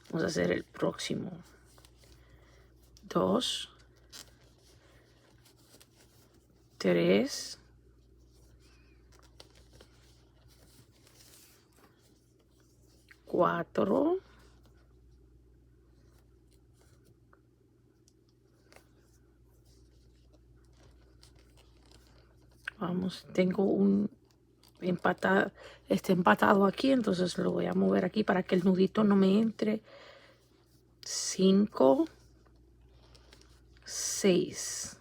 Vamos a hacer el próximo. 2, 3, 4, vamos, tengo un empatado aquí, entonces lo voy a mover aquí para que el nudito no me entre. 5, 6.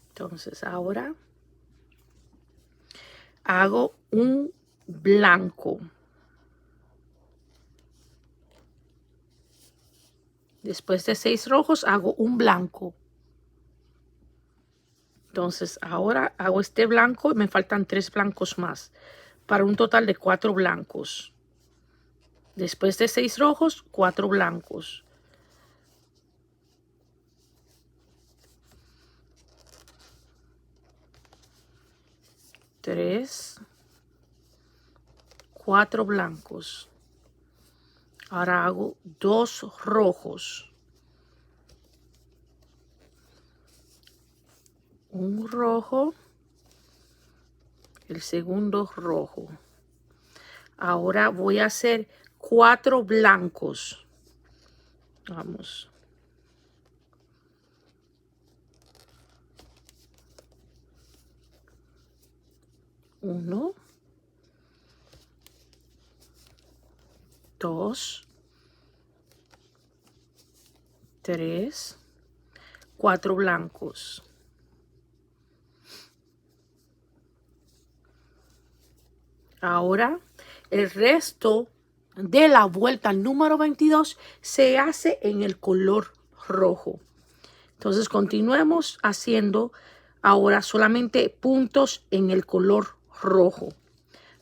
Entonces ahora hago un blanco. Después de 6 rojos hago un blanco. Entonces ahora hago este blanco y me faltan 3 blancos más para un total de 4 blancos. Después de 6 rojos, 4 blancos. Tres, 4 blancos. Ahora hago 2 rojos. Un rojo. El segundo rojo. Ahora voy a hacer 4 blancos. Vamos. Uno. 2, 3, 4 blancos. Ahora el resto de la vuelta número 22 se hace en el color rojo. Entonces continuemos haciendo ahora solamente puntos en el color rojo.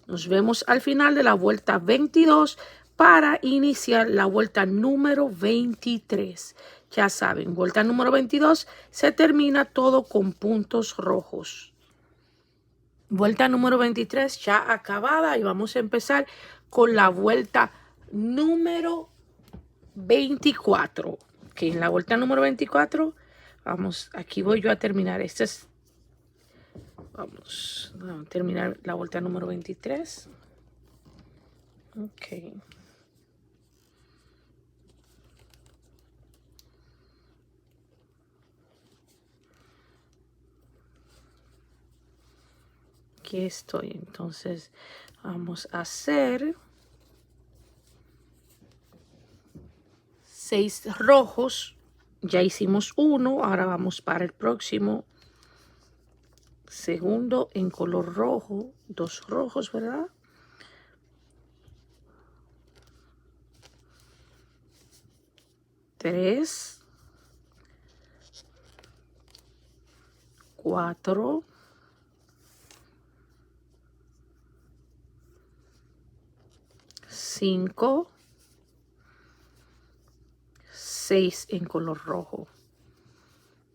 Nos vemos al final de la vuelta 22 para iniciar la vuelta número 23. Ya saben, vuelta número 22 se termina todo con puntos rojos. Vuelta número 23 ya acabada y vamos a empezar con la vuelta número 24. Ok, en la vuelta número 24, vamos, aquí voy yo a terminar. Vamos a terminar la vuelta número 23. Ok. Aquí estoy, entonces vamos a hacer 6 rojos. Ya hicimos uno, ahora vamos para el próximo. Segundo en color rojo, 2 rojos, ¿verdad? Tres, 4, 5, 6 en color rojo.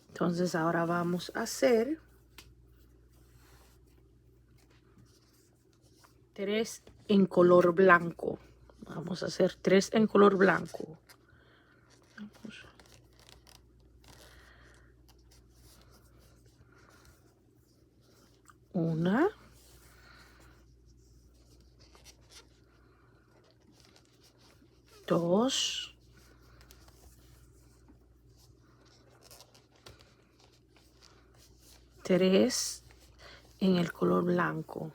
Entonces ahora vamos a hacer 3 en color blanco. Vamos a hacer 3 en color blanco. Vamos. 1, 2, 3 en el color blanco.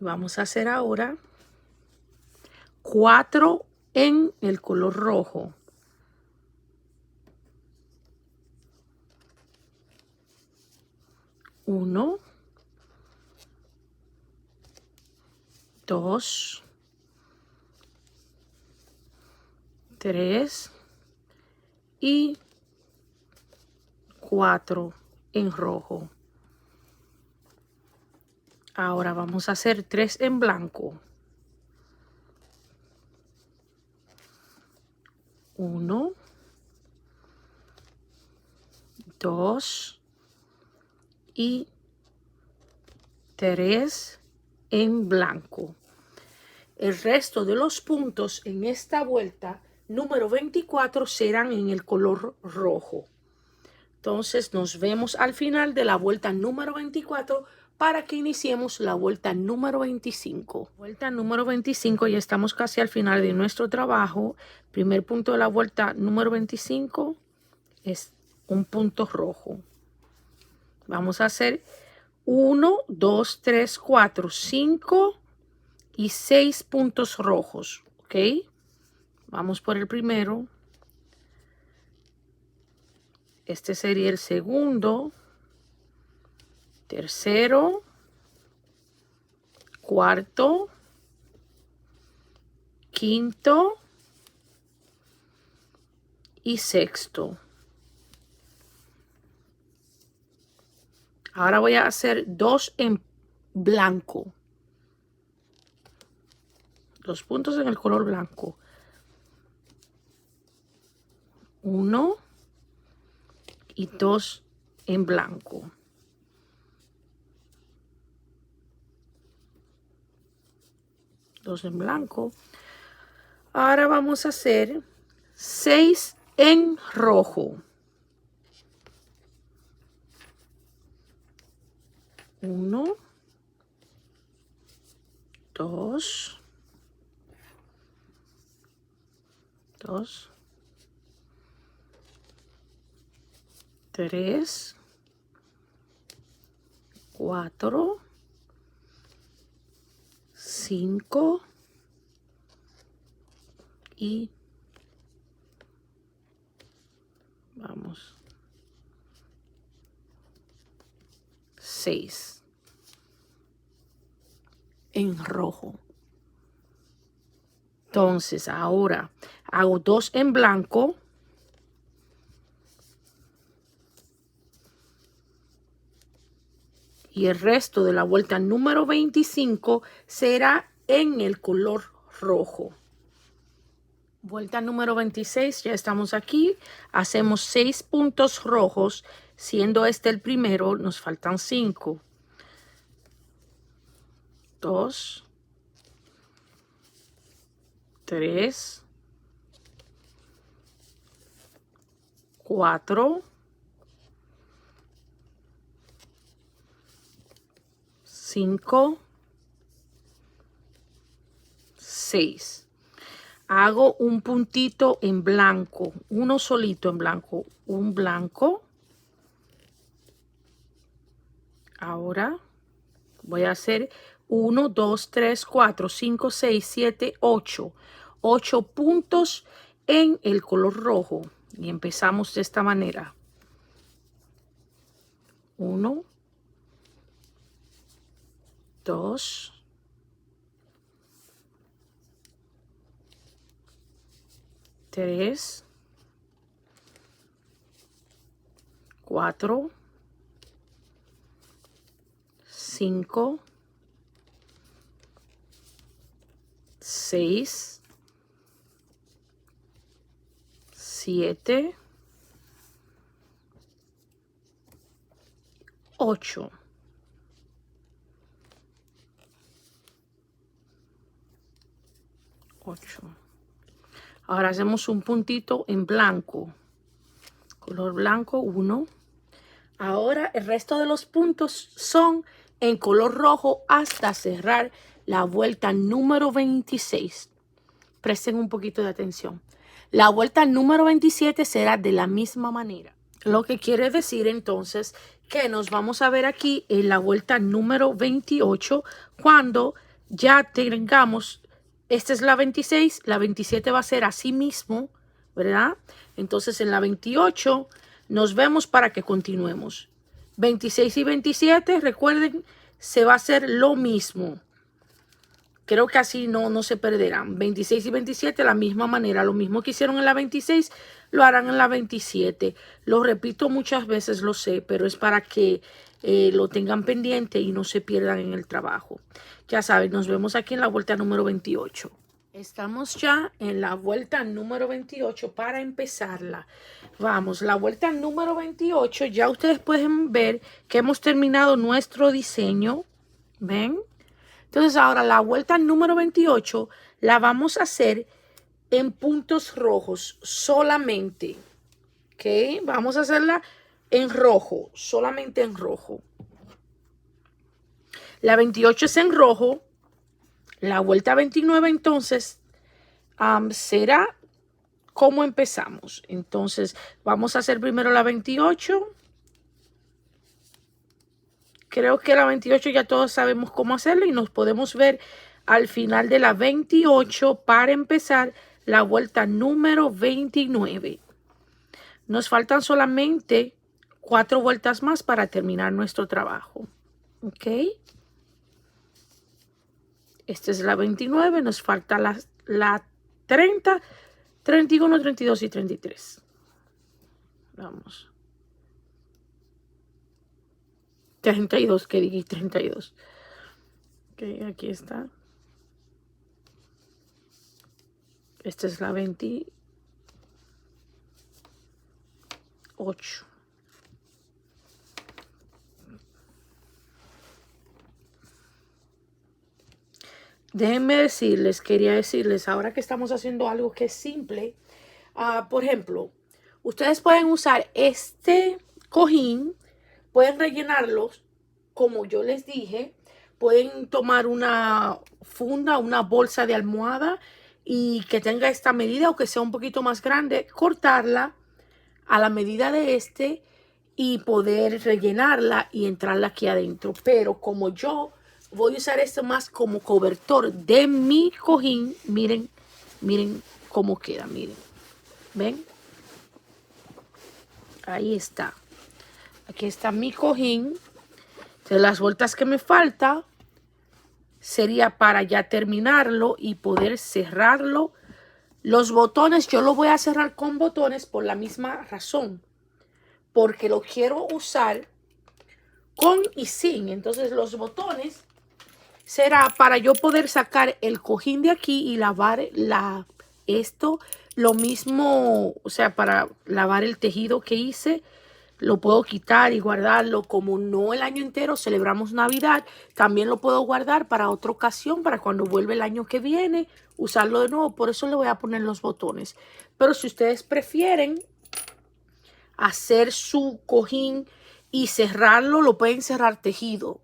Vamos a hacer ahora 4 en el color rojo. 1, 2, 3 y 4 en rojo. Ahora vamos a hacer 3 en blanco. 1, 2 y 3 en blanco. el resto de los puntos en esta vuelta número 24 serán en el color rojo. Entonces nos vemos al final de la vuelta número 24 para que iniciemos la vuelta número 25. Vuelta número 25, ya estamos casi al final de nuestro trabajo. Primer punto de la vuelta número 25 es un punto rojo. Vamos a hacer 1, 2, 3, 4, 5 y 6 puntos rojos, ¿ok? Vamos por el primero. Este sería el segundo, tercero, cuarto, quinto y sexto. Ahora voy a hacer 2 en blanco. 2 puntos en el color blanco. 1 y 2 en blanco. Dos en blanco. Ahora vamos a hacer 6 en rojo. 1, 2, 3, 4, 5 y vamos 6 en rojo. Entonces ahora hago 2 en blanco. Y el resto de la vuelta número 25 será en el color rojo. Vuelta número 26, ya estamos aquí. Hacemos 6 puntos rojos, siendo este el primero, nos faltan 5. 2, 3, 4, 5, 6. Hago un puntito en blanco, uno solito en blanco, un blanco. Ahora voy a hacer 1, 2, 3, 4, 5, 6, 7, 8. 8 puntos en el color rojo. Y empezamos de esta manera. 1, 2, 3, 4, 5, 6, 7, 8. Ahora hacemos un puntito en blanco. Color blanco 1. Ahora el resto de los puntos son en color rojo hasta cerrar la vuelta número 26. Presten un poquito de atención. La vuelta número 27 será de la misma manera. Lo que quiere decir entonces que nos vamos a ver aquí en la vuelta número 28 cuando ya tengamos, esta es la 26, la 27 va a ser así mismo, ¿verdad? Entonces en la 28 nos vemos para que continuemos. 26 y 27, recuerden, se va a hacer lo mismo. Creo que así no se perderán. 26 y 27 la misma manera. Lo mismo que hicieron en la 26, lo harán en la 27. Lo repito muchas veces, lo sé, pero es para que lo tengan pendiente y no se pierdan en el trabajo. Ya saben, nos vemos aquí en la vuelta número 28. Estamos ya en la vuelta número 28 para empezarla. Vamos, la vuelta número 28. Ya ustedes pueden ver que hemos terminado nuestro diseño. ¿Ven? Entonces ahora la vuelta número 28 la vamos a hacer en puntos rojos solamente. ¿Ok? Vamos a hacerla en rojo, solamente en rojo. La 28 es en rojo. La vuelta 29 entonces será como empezamos. Entonces vamos a hacer primero la 28. Creo que la 28 ya todos sabemos cómo hacerlo y nos podemos ver al final de la 28 para empezar la vuelta número 29. Nos faltan solamente 4 vueltas más para terminar nuestro trabajo. ¿Ok? Esta es la 29. Nos falta la 30, 31, 32 y 33. Vamos. 32, que dije 32. Ok, aquí está. Esta es la 28. Déjenme decirles, quería decirles, ahora que estamos haciendo algo que es simple, por ejemplo, ustedes pueden usar este cojín, pueden rellenarlos, como yo les dije, pueden tomar una funda, una bolsa de almohada y que tenga esta medida o que sea un poquito más grande, cortarla a la medida de este y poder rellenarla y entrarla aquí adentro. Pero como yo voy a usar esto más como cobertor de mi cojín, miren, miren cómo queda, miren. ¿Ven? Ahí está. Aquí está mi cojín. Entonces las vueltas que me falta sería para ya terminarlo y poder cerrarlo. Los botones yo lo voy a cerrar con botones por la misma razón. Porque lo quiero usar con y sin. Entonces los botones será para yo poder sacar el cojín de aquí y lavar esto. Lo mismo, o sea, para lavar el tejido que hice. Lo puedo quitar y guardarlo. Como no el año entero celebramos Navidad, también lo puedo guardar para otra ocasión, para cuando vuelva el año que viene, usarlo de nuevo. Por eso le voy a poner los botones. Pero si ustedes prefieren hacer su cojín y cerrarlo, lo pueden cerrar tejido.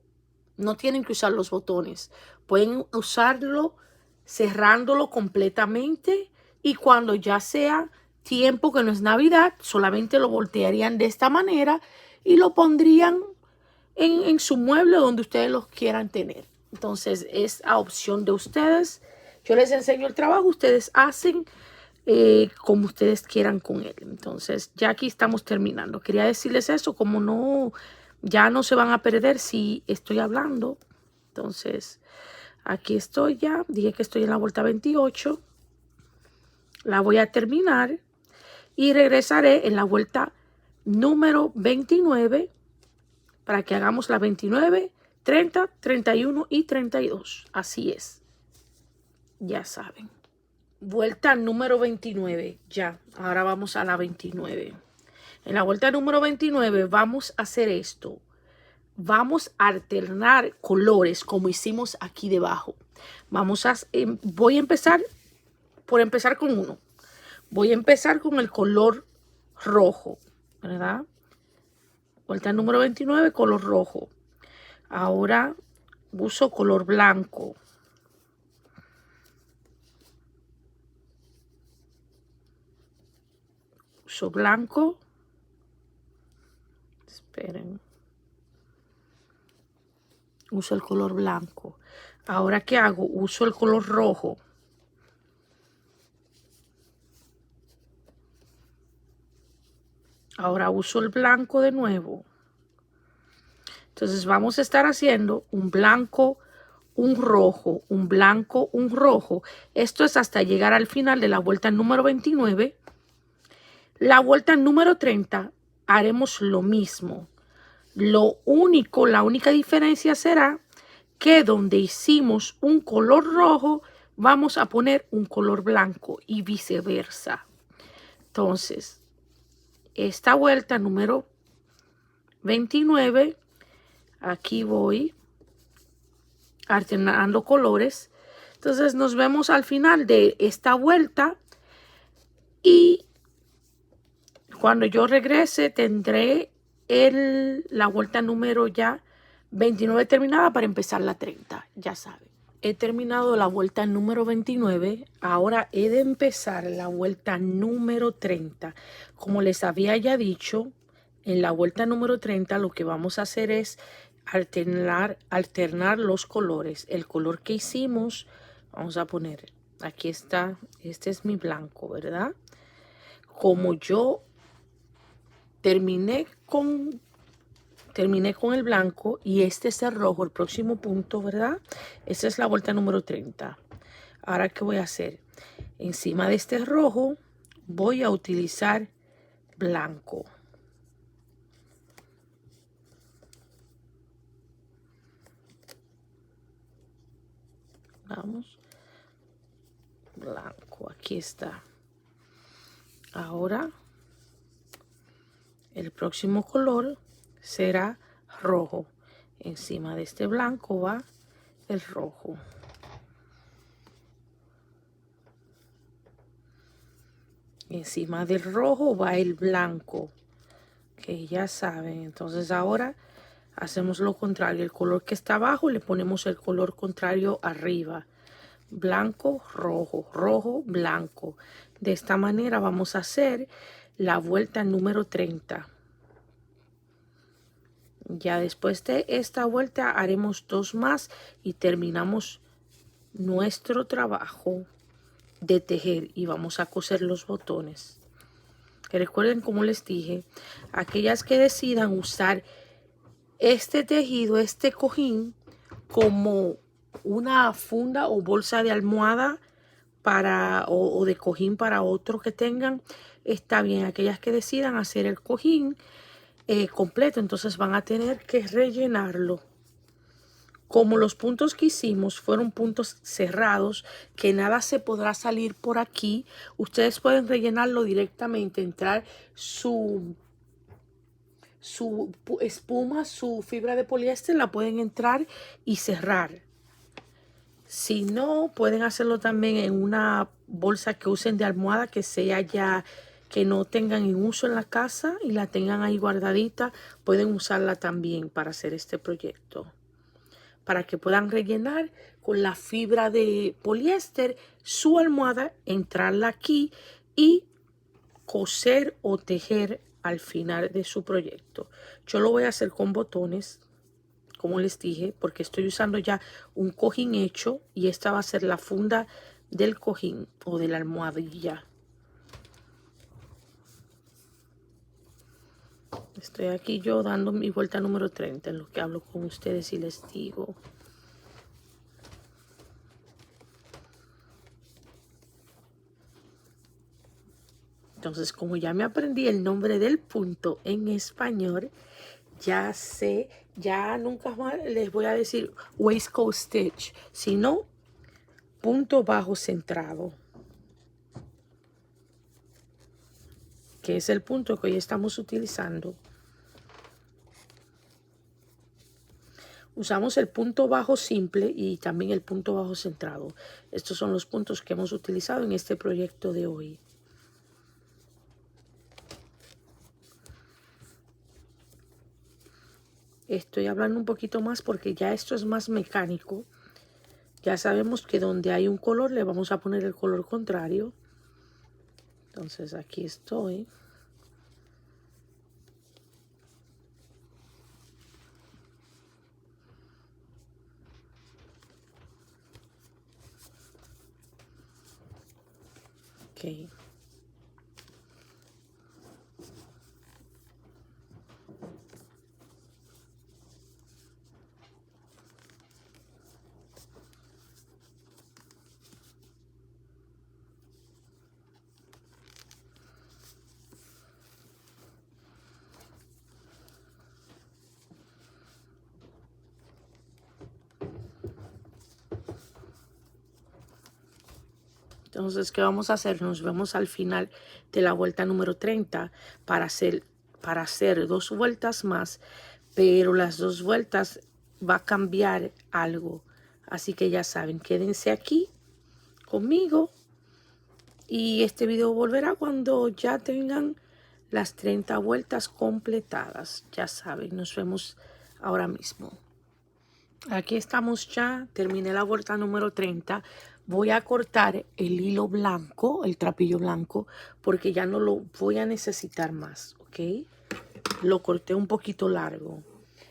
No tienen que usar los botones. Pueden usarlo cerrándolo completamente y cuando ya sea tiempo que no es Navidad, solamente lo voltearían de esta manera y lo pondrían en su mueble donde ustedes los quieran tener. Entonces es a opción de ustedes. Yo les enseño el trabajo, ustedes hacen como ustedes quieran con él. Entonces ya aquí estamos terminando. Quería decirles eso, como no, ya no se van a perder si estoy hablando. Entonces aquí estoy ya, dije que estoy en la vuelta 28. La voy a terminar y regresaré en la vuelta número 29 para que hagamos la 29, 30, 31 y 32. Así es. Ya saben. Vuelta número 29. Ya, ahora vamos a la 29. En la vuelta número 29 vamos a hacer esto. Vamos a alternar colores como hicimos aquí debajo. Voy a empezar por empezar con uno. Voy a empezar con el color rojo, ¿verdad? Vuelta número 29, color rojo. Ahora uso color blanco. Uso blanco. Esperen. Uso el color blanco. Ahora, ¿qué hago? Uso el color rojo. Ahora uso el blanco de nuevo. Entonces vamos a estar haciendo un blanco, un rojo, un blanco, un rojo. Esto es hasta llegar al final de la vuelta número 29. La vuelta número 30 haremos lo mismo. La única diferencia será que donde hicimos un color rojo, vamos a poner un color blanco y viceversa. Entonces, esta vuelta número 29, aquí voy alternando colores. Entonces nos vemos al final de esta vuelta y cuando yo regrese tendré la vuelta número ya 29 terminada para empezar la 30, ya saben. He terminado la vuelta número 29, ahora he de empezar la vuelta número 30. Como les había ya dicho, en la vuelta número 30 lo que vamos a hacer es alternar los colores. El color que hicimos, vamos a poner, aquí está, este es mi blanco, ¿verdad? Como yo terminé con el blanco y este es el rojo, el próximo punto, ¿verdad? Esta es la vuelta número 30. Ahora, ¿qué voy a hacer? Encima de este rojo voy a utilizar blanco. Vamos. Blanco, aquí está. Ahora, el próximo color será rojo. Encima de este blanco va el rojo. Encima del rojo va el blanco, que ya saben. Entonces ahora hacemos lo contrario. El color que está abajo le ponemos el color contrario arriba. Blanco, rojo, rojo, blanco. De esta manera vamos a hacer la vuelta número 30. Ya después de esta vuelta haremos 2 más y terminamos nuestro trabajo de tejer y vamos a coser los botones. Recuerden, como les dije, aquellas que decidan usar este tejido, este cojín, como una funda o bolsa de almohada o de cojín para otro que tengan, está bien. Aquellas que decidan hacer el cojín completo, entonces van a tener que rellenarlo. Como los puntos que hicimos fueron puntos cerrados, que nada se podrá salir por aquí, ustedes pueden rellenarlo directamente, entrar su espuma, su fibra de poliéster, la pueden entrar y cerrar. Si no, pueden hacerlo también en una bolsa que usen de almohada, que sea ya, que no tengan en uso en la casa y la tengan ahí guardadita. Pueden usarla también para hacer este proyecto, para que puedan rellenar con la fibra de poliéster su almohada, entrarla aquí y coser o tejer al final de su proyecto. Yo lo voy a hacer con botones, como les dije, porque estoy usando ya un cojín hecho y esta va a ser la funda del cojín o de la almohadilla. Estoy aquí yo dando mi vuelta número 30 en lo que hablo con ustedes y les digo. Entonces, como ya me aprendí el nombre del punto en español, ya sé, ya nunca más les voy a decir waistcoat stitch, sino punto bajo centrado, que es el punto que hoy estamos utilizando. Usamos el punto bajo simple y también el punto bajo centrado. Estos son los puntos que hemos utilizado en este proyecto de hoy. Estoy hablando un poquito más porque ya esto es más mecánico. Ya sabemos que donde hay un color le vamos a poner el color contrario. Entonces aquí estoy. Ok. Entonces, ¿qué vamos a hacer? Nos vemos al final de la vuelta número 30 para hacer 2 vueltas más, pero las 2 vueltas va a cambiar algo. Así que ya saben, quédense aquí conmigo y este video volverá cuando ya tengan las 30 vueltas completadas. Ya saben, nos vemos ahora mismo. Aquí estamos ya, terminé la vuelta número 30. Voy a cortar el hilo blanco, el trapillo blanco, porque ya no lo voy a necesitar más, ¿ok? Lo corté un poquito largo.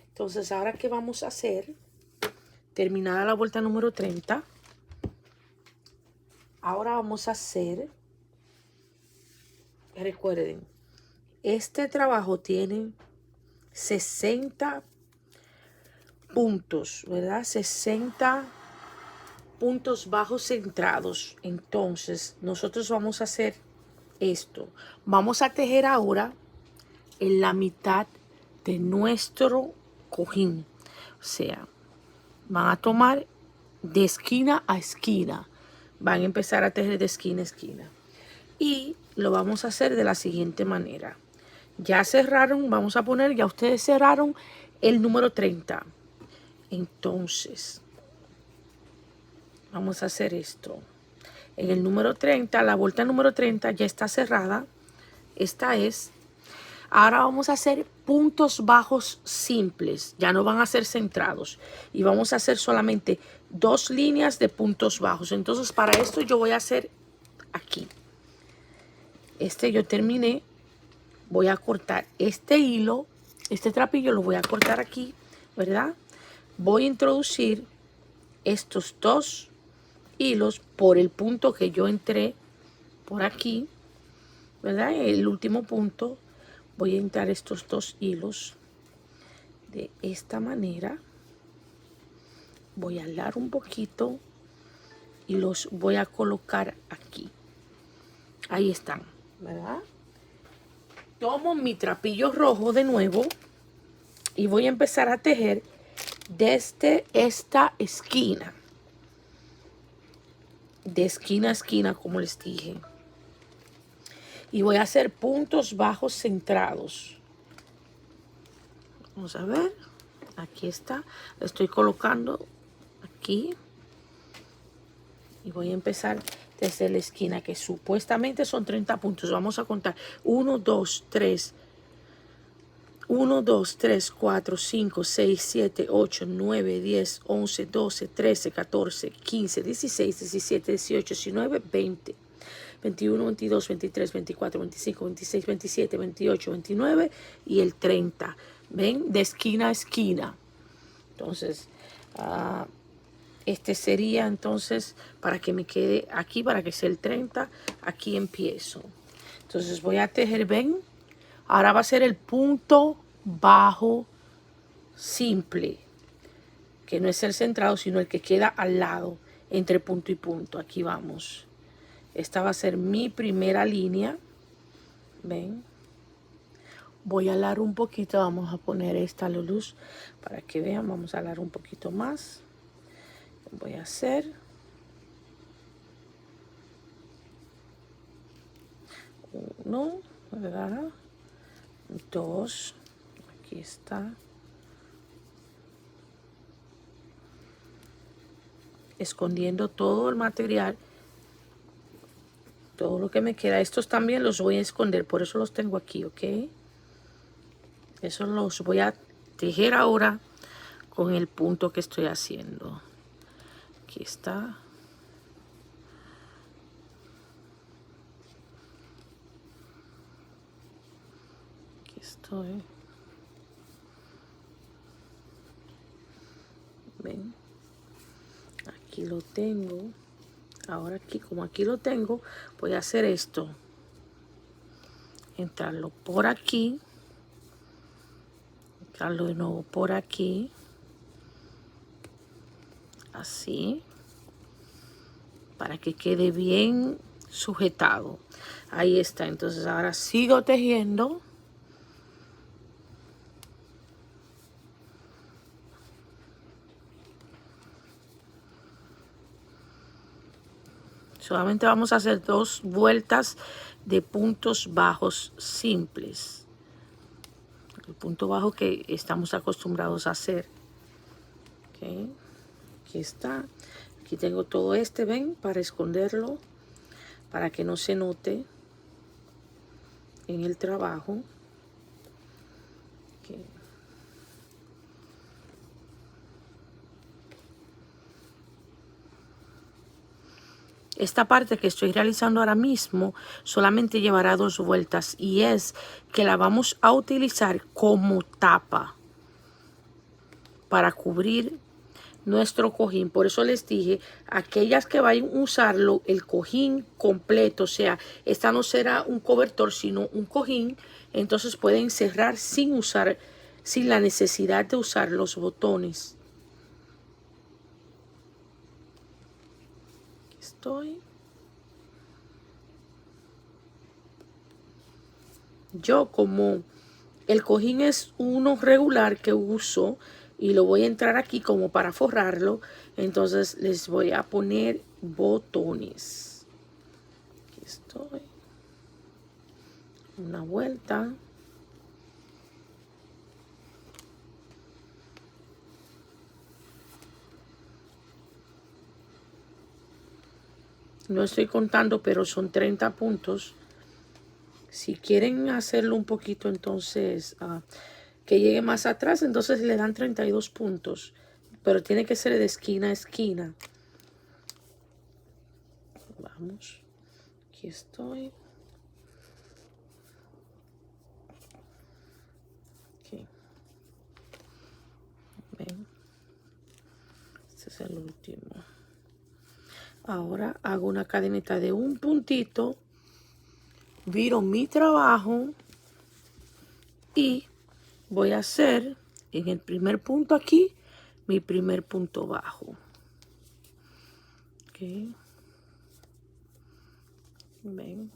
Entonces, ahora, ¿qué vamos a hacer? Terminada la vuelta número 30, ahora vamos a hacer, recuerden, este trabajo tiene 60 puntos, ¿verdad? 60 puntos bajos centrados. Entonces, nosotros vamos a hacer esto. Vamos a tejer ahora en la mitad de nuestro cojín. O sea, van a tomar de esquina a esquina. Van a empezar a tejer de esquina a esquina. Y lo vamos a hacer de la siguiente manera. Ya cerraron, vamos a poner, ya ustedes cerraron el número 30. Entonces, vamos a hacer esto. En el número 30, la vuelta número 30 ya está cerrada. Esta es. Ahora vamos a hacer puntos bajos simples. Ya no van a ser centrados. Y vamos a hacer solamente 2 líneas de puntos bajos. Entonces, para esto yo voy a hacer aquí. Yo terminé. Voy a cortar este hilo. Este trapillo lo voy a cortar aquí, ¿verdad? Voy a introducir estos 2 hilos por el punto que yo entré por aquí, ¿verdad? El último punto. Voy a entrar estos 2 hilos de esta manera. Voy a alar un poquito y los voy a colocar aquí. Ahí están, ¿verdad? Tomo mi trapillo rojo de nuevo y voy a empezar a tejer desde esta esquina. De esquina a esquina, como les dije. Y voy a hacer puntos bajos centrados. Vamos a ver. Aquí está. Lo estoy colocando aquí. Y voy a empezar desde la esquina, que supuestamente son 30 puntos. Vamos a contar. 1, 2, 3. 1, 2, 3, 4, 5, 6, 7, 8, 9, 10, 11, 12, 13, 14, 15, 16, 17, 18, 19, 20. 21, 22, 23, 24, 25, 26, 27, 28, 29 y el 30. ¿Ven? De esquina a esquina. Entonces, este sería entonces para que me quede aquí, para que sea el 30. Aquí empiezo. Entonces voy a tejer, ¿ven? Ahora va a ser el punto bajo simple, que no es el centrado, sino el que queda al lado, entre punto y punto. Aquí vamos. Esta va a ser mi primera línea. ¿Ven? Voy a alar un poquito. Vamos a poner esta luz para que vean. Vamos a alar un poquito más. Voy a hacer. 1, ¿verdad? 2. Aquí está. Escondiendo todo el material. Todo lo que me queda. Estos también los voy a esconder. Por eso los tengo aquí, ¿ok? Eso los voy a tejer ahora con el punto que estoy haciendo. Aquí está. Aquí estoy. Ven. Aquí lo tengo. Ahora aquí, como aquí lo tengo, voy a hacer esto. Entrarlo por aquí. Entrarlo de nuevo por aquí. Así. Para que quede bien sujetado. Ahí está. Entonces ahora sigo tejiendo. Solamente vamos a hacer 2 vueltas de puntos bajos simples. El punto bajo que estamos acostumbrados a hacer. Okay. Aquí está. Aquí tengo todo este, ven, para esconderlo, para que no se note en el trabajo. Okay. Esta parte que estoy realizando ahora mismo solamente llevará 2 vueltas y es que la vamos a utilizar como tapa para cubrir nuestro cojín. Por eso les dije, aquellas que vayan a usarlo, el cojín completo, o sea, esta no será un cobertor, sino un cojín, entonces pueden cerrar sin la necesidad de usar los botones. Aquí estoy. Yo, como el cojín es uno regular que uso y lo voy a entrar aquí como para forrarlo, entonces les voy a poner botones. Aquí estoy. Una vuelta. No estoy contando, pero son 30 puntos. Si quieren hacerlo un poquito, entonces, que llegue más atrás, entonces le dan 32 puntos. Pero tiene que ser de esquina a esquina. Vamos. Aquí estoy. Aquí. Ven. Este es el último. Ahora hago una cadeneta de un puntito. Viro mi trabajo. Y voy a hacer en el primer punto aquí, mi primer punto bajo. Ok. Ven.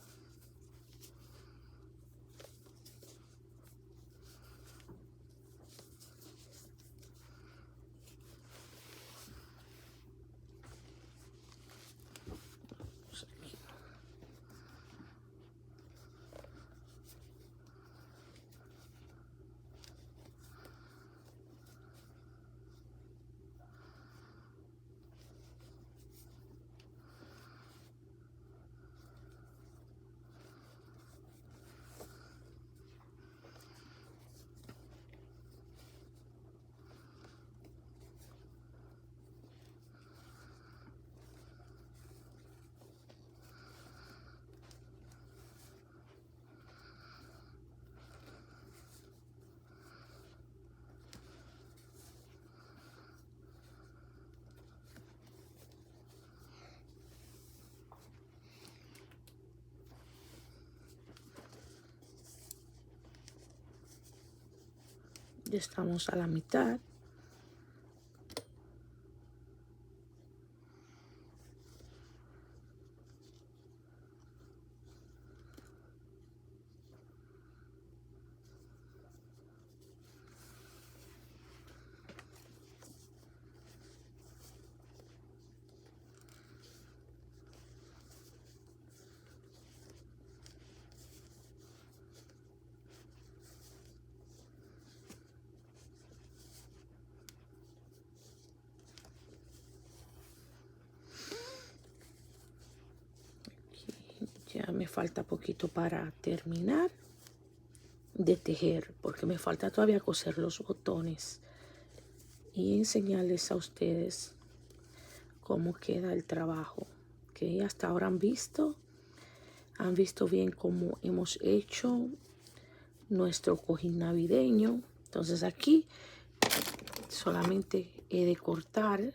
Ya estamos a la mitad. Ya me falta poquito para terminar de tejer, porque me falta todavía coser los botones y enseñarles a ustedes cómo queda el trabajo. Que hasta ahora han visto bien cómo hemos hecho nuestro cojín navideño. Entonces aquí solamente he de cortar.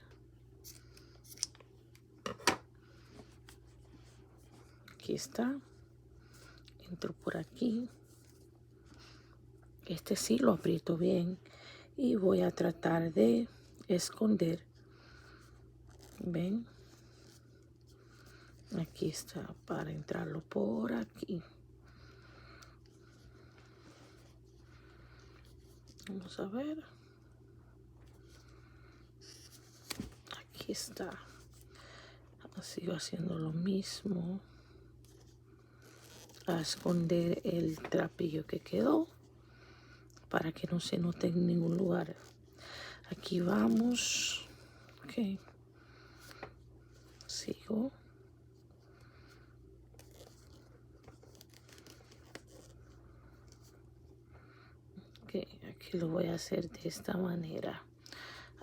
Aquí está. Entro por aquí. Este sí lo aprieto bien y voy a tratar de esconder. ¿Ven? Aquí está para entrarlo por aquí. Vamos a ver. Aquí está. Sigo haciendo lo mismo. A esconder el trapillo que quedó para que no se note en ningún lugar. Aquí vamos. Ok. sigo. Okay, aquí lo voy a hacer de esta manera.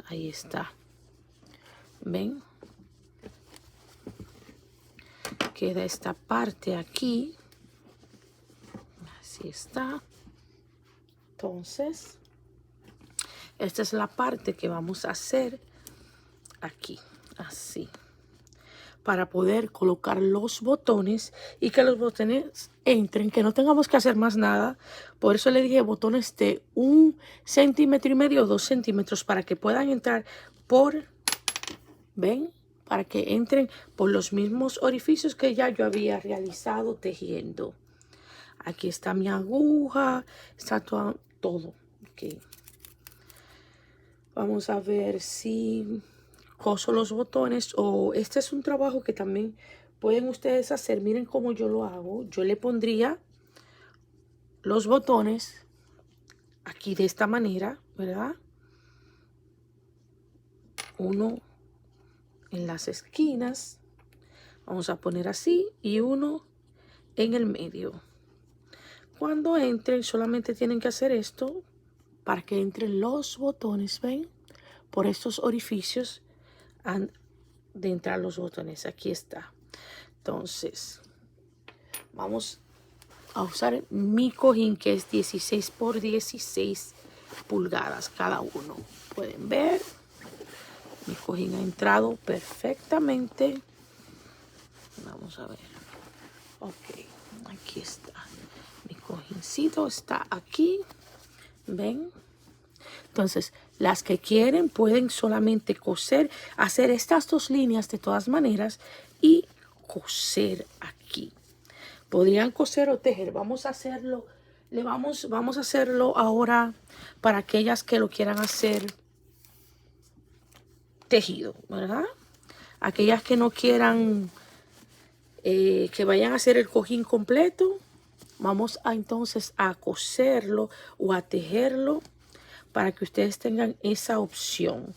Ahí está. ¿Ven? Queda esta parte aquí. Así está. Entonces, esta es la parte que vamos a hacer aquí. Así. Para poder colocar los botones y que los botones entren, que no tengamos que hacer más nada. Por eso le dije botones de 1,5 centímetros o 2 centímetros para que puedan entrar por, ¿ven? Para que entren por los mismos orificios que ya yo había realizado tejiendo. Aquí está mi aguja, está todo. Okay. Vamos a ver si coso los botones, o este es un trabajo que también pueden ustedes hacer. Miren cómo yo lo hago. Yo le pondría los botones aquí de esta manera, ¿verdad? Uno en las esquinas, vamos a poner así, y uno en el medio. Cuando entren solamente tienen que hacer esto para que entren los botones, ¿ven? Por estos orificios han de entrar los botones. Aquí está. Entonces vamos a usar mi cojín, que es 16 por 16 pulgadas cada uno. Pueden ver, mi cojín ha entrado perfectamente. Vamos a ver. Ok, aquí está. Mi cojincito está aquí. ¿Ven? Entonces, las que quieren pueden solamente coser, hacer estas dos líneas de todas maneras y coser aquí. Podrían coser o tejer. Vamos a hacerlo. Vamos a hacerlo ahora para aquellas que lo quieran hacer tejido, ¿verdad? Aquellas que no quieran que vayan a hacer el cojín completo, vamos a entonces a coserlo o a tejerlo para que ustedes tengan esa opción.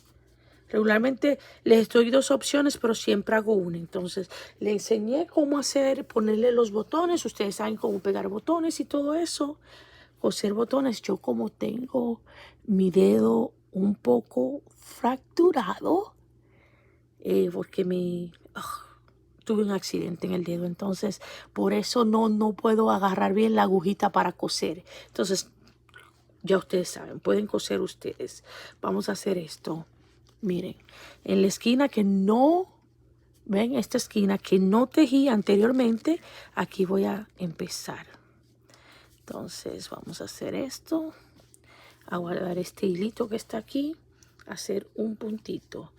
Regularmente les doy dos opciones, pero siempre hago una. Entonces, le enseñé cómo hacer, ponerle los botones. Ustedes saben cómo pegar botones y todo eso. Coser botones. Yo como tengo mi dedo un poco fracturado, porque tuve un accidente en el dedo. Entonces, por eso no puedo agarrar bien la agujita para coser. Entonces, ya ustedes saben, pueden coser ustedes. Vamos a hacer esto. Miren, en la esquina que no, ven, esta esquina que no tejí anteriormente, aquí voy a empezar. Entonces vamos a hacer esto, a guardar este hilito que está aquí, hacer un puntito.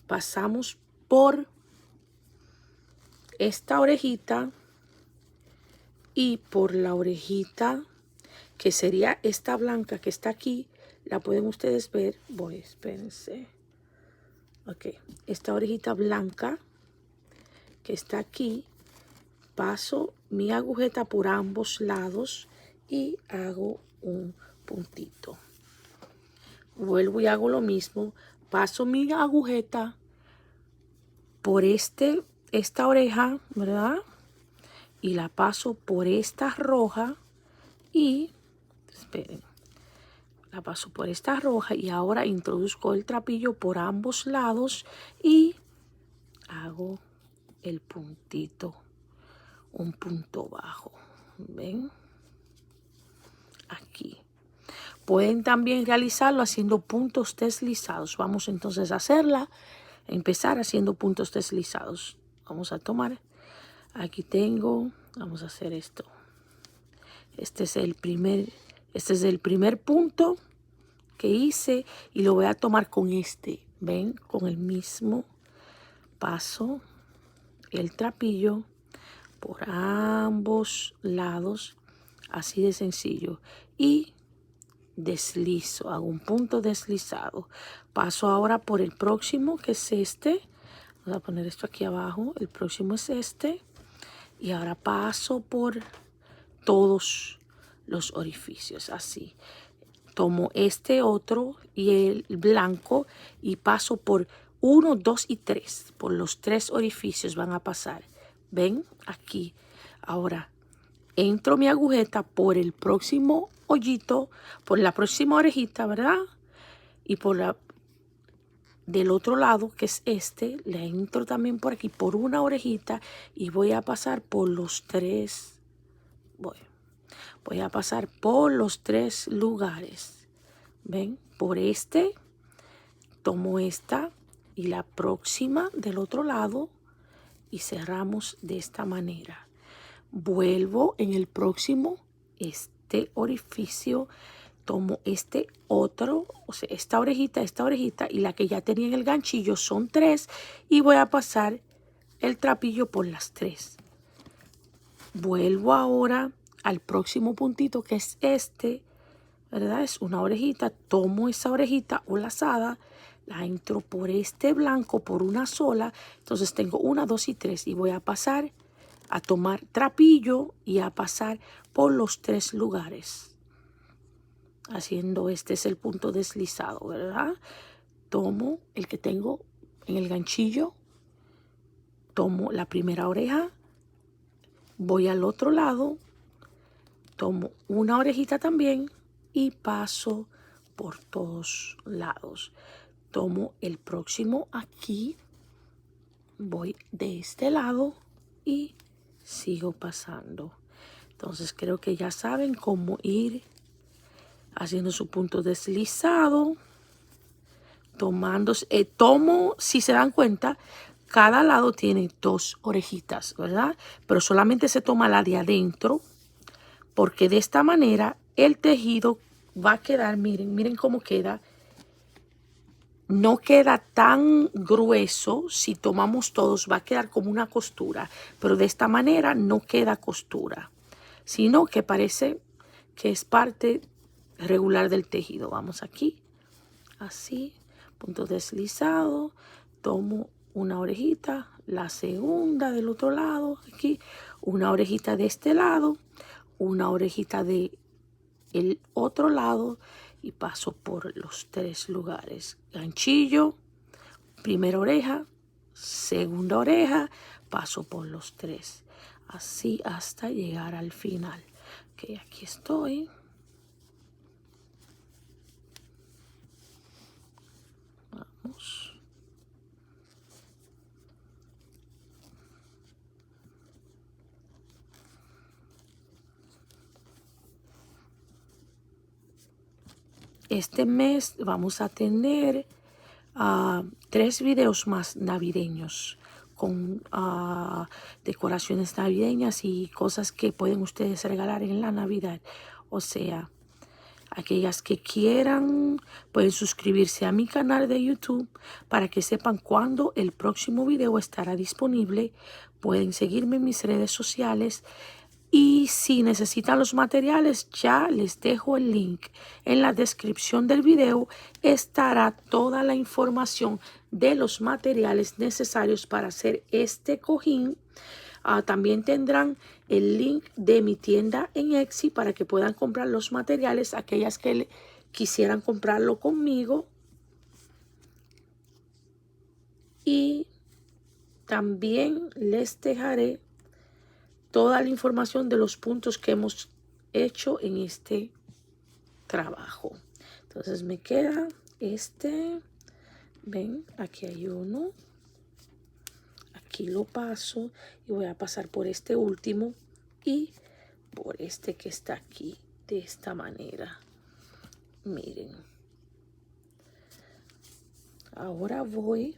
Pasamos por esta orejita y por la orejita que sería esta blanca que está aquí, la pueden ustedes ver. Espérense. Ok, esta orejita blanca que está aquí, paso mi agujeta por ambos lados y hago un puntito. Vuelvo y hago lo mismo, paso mi agujeta por esta oreja, ¿verdad? Y la paso por esta roja y, esperen, la paso por esta roja y ahora introduzco el trapillo por ambos lados y hago el puntito, un punto bajo. ¿Ven? Aquí. Pueden también realizarlo haciendo puntos deslizados. Vamos entonces a empezar haciendo puntos deslizados. Vamos a tomar, aquí tengo, vamos a hacer esto. Este es el primer punto que hice y lo voy a tomar con este. ¿Ven? Con el mismo paso el trapillo por ambos lados, así de sencillo, y deslizo, hago un punto deslizado. Paso ahora por el próximo, que es este. Vamos a poner esto aquí abajo. El próximo es este, y ahora paso por todos los orificios, así. Tomo este otro y el blanco y paso por 1, 2 y 3. Por los 3 orificios van a pasar. ¿Ven? Aquí. Ahora, entro mi agujeta por el próximo hoyito, por la próxima orejita, ¿verdad? Y por la del otro lado, que es este, le entro también por aquí, por una orejita, y voy a pasar por los 3. Voy a pasar por los 3 lugares. ¿Ven? Por este, tomo esta y la próxima del otro lado y cerramos de esta manera. Vuelvo en el próximo, este orificio, tomo este otro, o sea, esta orejita y la que ya tenía en el ganchillo son 3 y voy a pasar el trapillo por las 3. Vuelvo ahora al próximo puntito que es este, ¿verdad? Es una orejita, tomo esa orejita o lazada, la entro por este blanco por una sola, entonces tengo 1, 2 y 3 y voy a pasar a tomar trapillo y a pasar por los 3 lugares. Haciendo este es el punto deslizado, ¿verdad? Tomo el que tengo en el ganchillo, tomo la primera oreja, voy al otro lado, tomo una orejita también y paso por todos lados. Tomo el próximo aquí, voy de este lado y sigo pasando. Entonces creo que ya saben cómo ir haciendo su punto deslizado, tomo, si se dan cuenta, cada lado tiene 2 orejitas, ¿verdad? Pero solamente se toma la de adentro, porque de esta manera el tejido va a quedar, miren cómo queda. No queda tan grueso, si tomamos todos va a quedar como una costura, pero de esta manera no queda costura, sino que parece que es parte regular del tejido. Vamos aquí, así, punto deslizado, tomo una orejita, la segunda del otro lado, aquí, una orejita de este lado, una orejita de el otro lado y paso por los 3 lugares. Ganchillo, primera oreja, segunda oreja, paso por los 3. Así hasta llegar al final. Ok, aquí estoy. Vamos. Este mes vamos a tener 3 videos más navideños con decoraciones navideñas y cosas que pueden ustedes regalar en la Navidad. O sea, aquellas que quieran pueden suscribirse a mi canal de YouTube para que sepan cuándo el próximo video estará disponible. Pueden seguirme en mis redes sociales. Y si necesitan los materiales, ya les dejo el link. En la descripción del video estará toda la información de los materiales necesarios para hacer este cojín. También tendrán el link de mi tienda en Etsy para que puedan comprar los materiales, aquellas que quisieran comprarlo conmigo. Y también les dejaré toda la información de los puntos que hemos hecho en este trabajo. Entonces me queda este. Ven, aquí hay uno. Aquí lo paso y voy a pasar por este último y por este que está aquí de esta manera. Miren. Ahora voy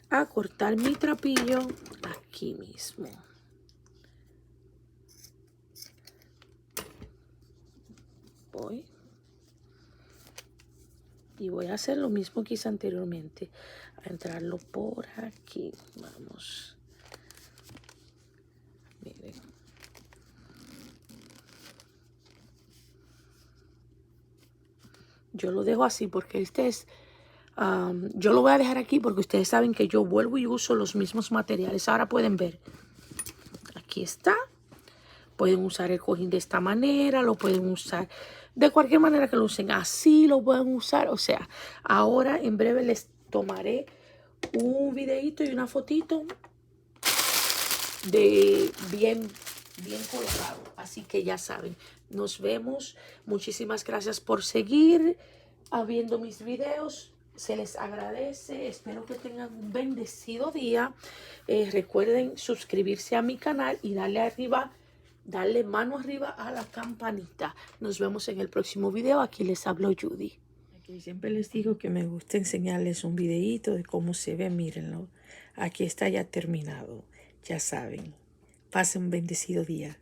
a cortar mi trapillo aquí mismo. Voy y voy a hacer lo mismo que hice anteriormente, a entrarlo por aquí. Vamos, miren, yo lo dejo así porque este es yo lo voy a dejar aquí porque ustedes saben que yo vuelvo y uso los mismos materiales. Ahora pueden ver, aquí está. Pueden usar el cojín de esta manera, lo pueden usar de cualquier manera que lo usen. Así lo pueden usar. O sea, ahora en breve les tomaré un videito y una fotito de bien colocado. Así que ya saben, nos vemos. Muchísimas gracias por seguir viendo mis videos. Se les agradece. Espero que tengan un bendecido día. Recuerden suscribirse a mi canal y darle mano arriba a la campanita. Nos vemos en el próximo video. Aquí les hablo Judy. Aquí siempre les digo que me gusta enseñarles un videito de cómo se ve. Mírenlo. Aquí está ya terminado. Ya saben. Pasen un bendecido día.